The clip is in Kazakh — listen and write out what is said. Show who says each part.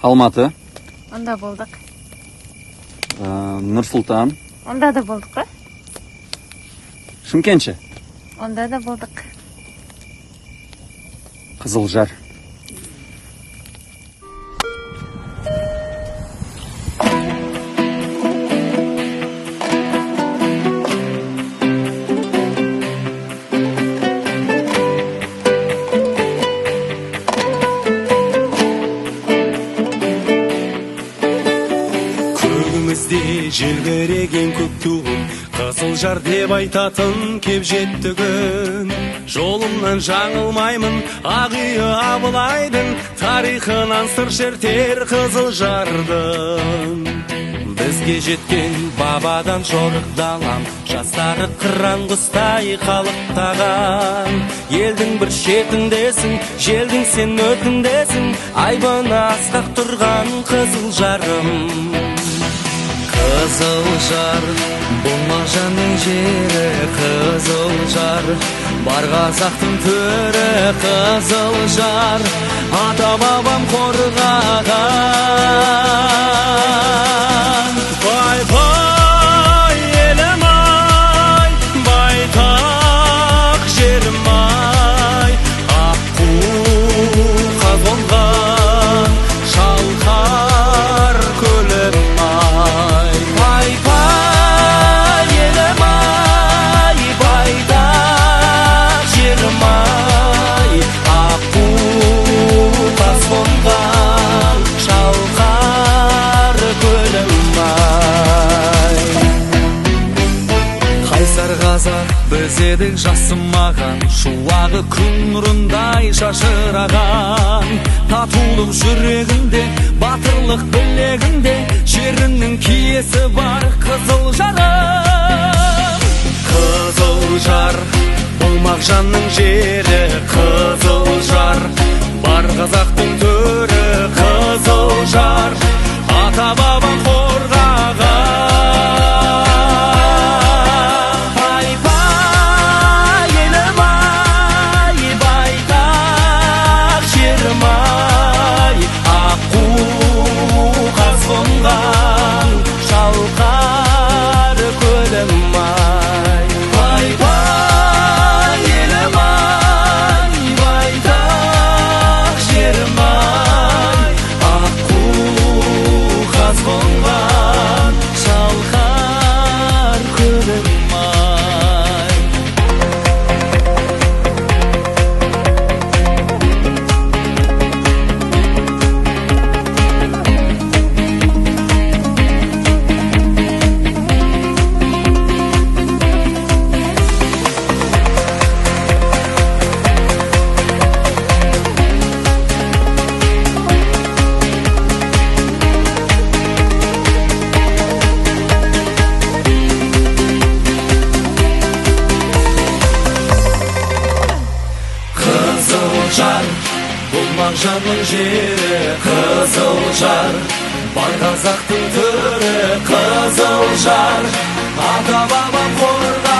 Speaker 1: Алматы,
Speaker 2: Онда болдық.
Speaker 1: Нұр-Сұлтан,
Speaker 2: Онда да болдық қой?
Speaker 1: Шымкентші,
Speaker 2: Онда да болдық.
Speaker 1: Қызылжар.
Speaker 3: Көгімізде желбіреген көк туым, Қызылжар деп айтатын кеп жетті күн. Жолымнан жаңылмаймын, ағиы Абылайдың тарихынан сыр шертер Қызылжардың. Бізге жеткен бабадан жорық далам, жастары қыран құстай қалықтаған. Елдің бір шетіндесің, желдің сен өтіндесің, айбыны асқақ тұрған Қызылжарым. Қызылжар, бұл мағжанның жері Қызылжар, бар қазақтың төрі Қызылжар, ата бабам қорғаған. Бай-бай елім-ай, байтақ жерім-ай, аққу қазонған шалқар көлім-ай. Бай-бай елім-ай, байтақ жерім-ай, аққу қазонған шалқар көлім-ай. Қайсар қазақ біз едік жасымаған, шуағы күн нұрындай шашыраған. Татулық жүрегінде, батырлық білегінде, жерінің киесі бар Қызылжарым. Қызылжар, бұл мағжанның жері Қызылжар, бар қазақтың төрі Қызылжар, ата бабам қорғаған. Бай-бай елім-ай, байтақ жерім-ай, аққу қазғынған шалқар көлім-ай. Бай-бай елім-ай, байтақ жерім-ай, аққу қазғынған шалқар көлім-ай. Қызылжар, бұл мағжанның жері Қызылжар, бар қазақтың төрі Қызылжар, ата бабам қорғаған.